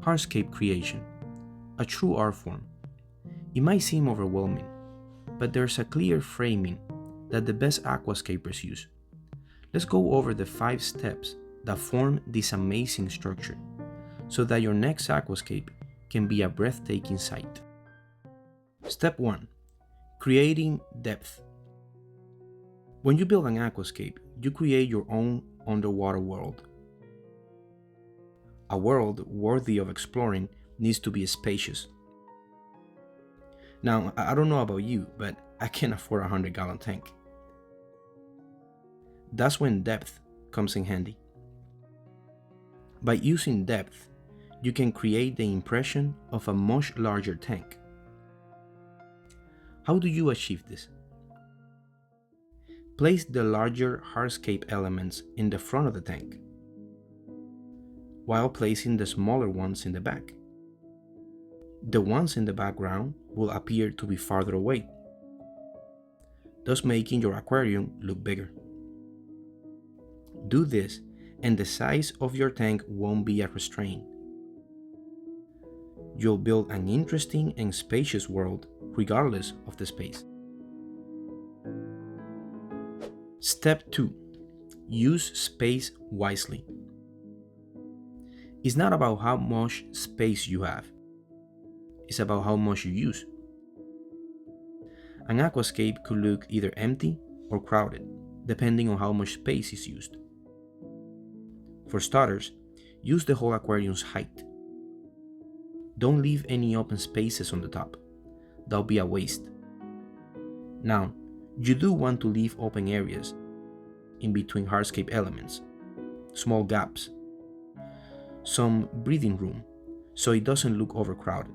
Hardscape creation, a true art form. It might seem overwhelming, but there's a clear framing that the best aquascapers use. Let's go over the 5 steps that form this amazing structure so that your next aquascape can be a breathtaking sight. Step 1. Creating depth. When you build an aquascape, you create your own underwater world. A world worthy of exploring needs to be spacious. Now, I don't know about you, but I can't afford a 100-gallon tank. That's when depth comes in handy. By using depth, you can create the impression of a much larger tank. How do you achieve this? Place the larger hardscape elements in the front of the tank, while placing the smaller ones in the back. The ones in the background will appear to be farther away, thus making your aquarium look bigger. Do this, and the size of your tank won't be a restraint. You'll build an interesting and spacious world regardless of the space. Step 2. Use space wisely. It's not about how much space you have. It's about how much you use. An aquascape could look either empty or crowded, depending on how much space is used. For starters, use the whole aquarium's height. Don't leave any open spaces on the top. That'll be a waste. Now, you do want to leave open areas in between hardscape elements, small gaps, some breathing room, so it doesn't look overcrowded.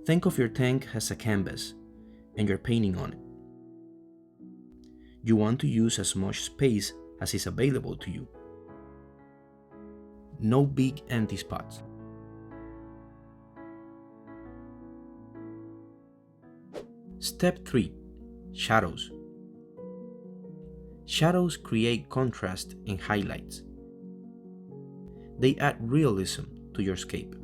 Think of your tank as a canvas, and you're painting on it. You want to use as much space as is available to you. No big empty spots. Step 3. Shadows. Shadows create contrast and highlights. They add realism to your scape.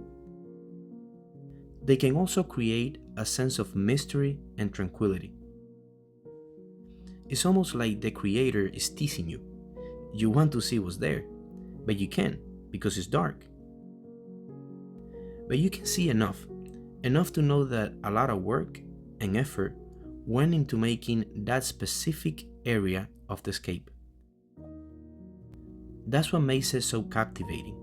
They can also create a sense of mystery and tranquility. It's almost like the creator is teasing you. You want to see what's there, but you can't because it's dark. But you can see enough to know that a lot of work and effort went into making that specific area of the scape. That's what makes it so captivating.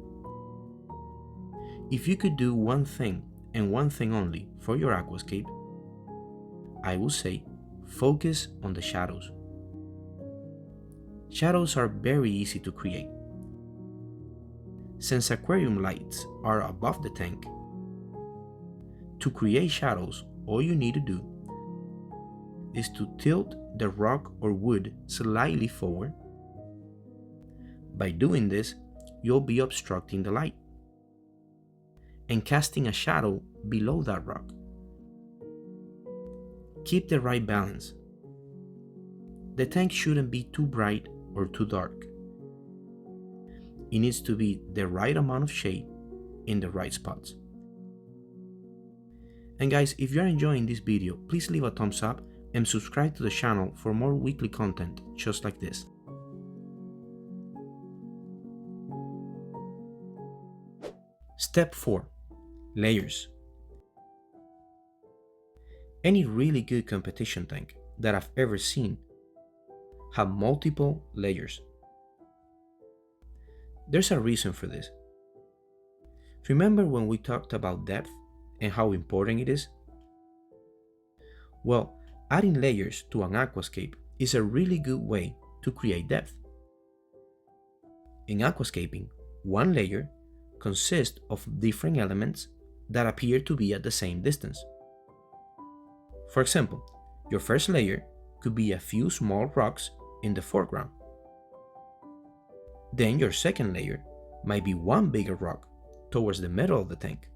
If you could do one thing and one thing only for your aquascape, I would say focus on the shadows. Shadows are very easy to create. Since aquarium lights are above the tank, to create shadows, all you need to do is to tilt the rock or wood slightly forward. By doing this, you'll be obstructing the light and casting a shadow below that rock. Keep the right balance. The tank shouldn't be too bright or too dark. It needs to be the right amount of shade in the right spots. And guys, if you're enjoying this video, please leave a thumbs up and subscribe to the channel for more weekly content just like this. Step 4. Layers. Any really good competition tank that I've ever seen have multiple layers. There's a reason for this. Remember when we talked about depth and how important it is? Well, adding layers to an aquascape is a really good way to create depth. In aquascaping, one layer consists of different elements that appear to be at the same distance. For example, your first layer could be a few small rocks in the foreground. Then your second layer might be one bigger rock towards the middle of the tank.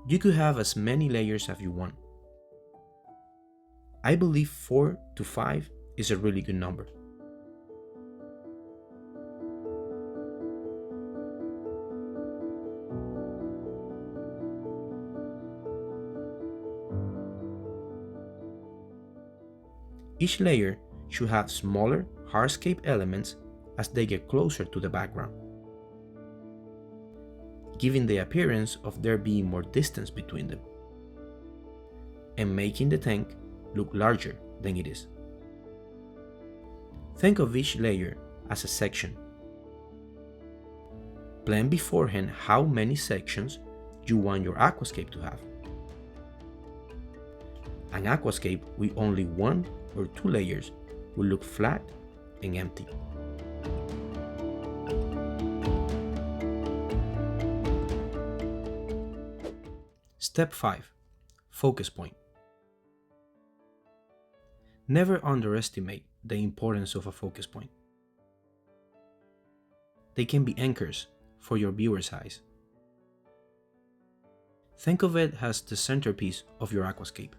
You could have as many layers as you want. I believe 4 to 5 is a really good number. Each layer should have smaller hardscape elements as they get closer to the background, giving the appearance of there being more distance between them, and making the tank look larger than it is. Think of each layer as a section. Plan beforehand how many sections you want your aquascape to have. An aquascape with only 1 or 2 layers will look flat and empty. Step 5. Focus point. Never underestimate the importance of a focus point. They can be anchors for your viewer's eyes. Think of it as the centerpiece of your aquascape.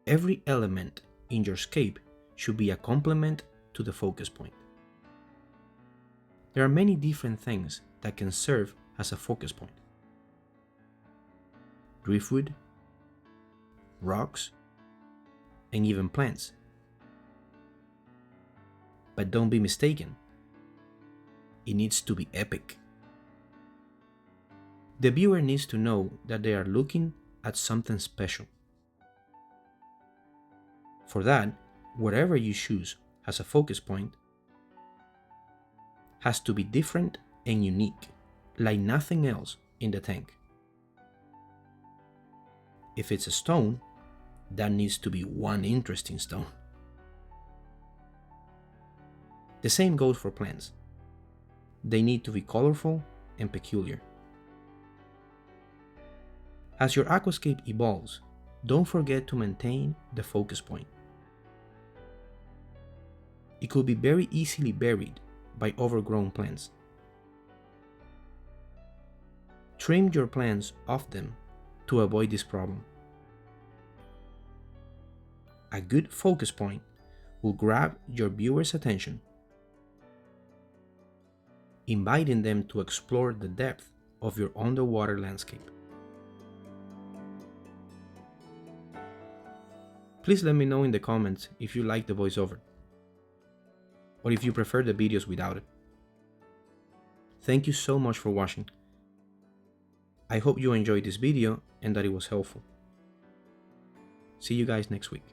Every element in your scape should be a complement to the focus point. There are many different things that can serve as a focus point. Driftwood, rocks, and even plants. But don't be mistaken, it needs to be epic. The viewer needs to know that they are looking at something special. For that, whatever you choose as a focus point has to be different and unique, like nothing else in the tank. If it's a stone, that needs to be one interesting stone. The same goes for plants. They need to be colorful and peculiar. As your aquascape evolves, don't forget to maintain the focus point. It could be very easily buried by overgrown plants. Trim your plants off them to avoid this problem. A good focus point will grab your viewer's attention, inviting them to explore the depth of your underwater landscape. Please let me know in the comments if you like the voiceover, or if you prefer the videos without it. Thank you so much for watching. I hope you enjoyed this video and that it was helpful. See you guys next week.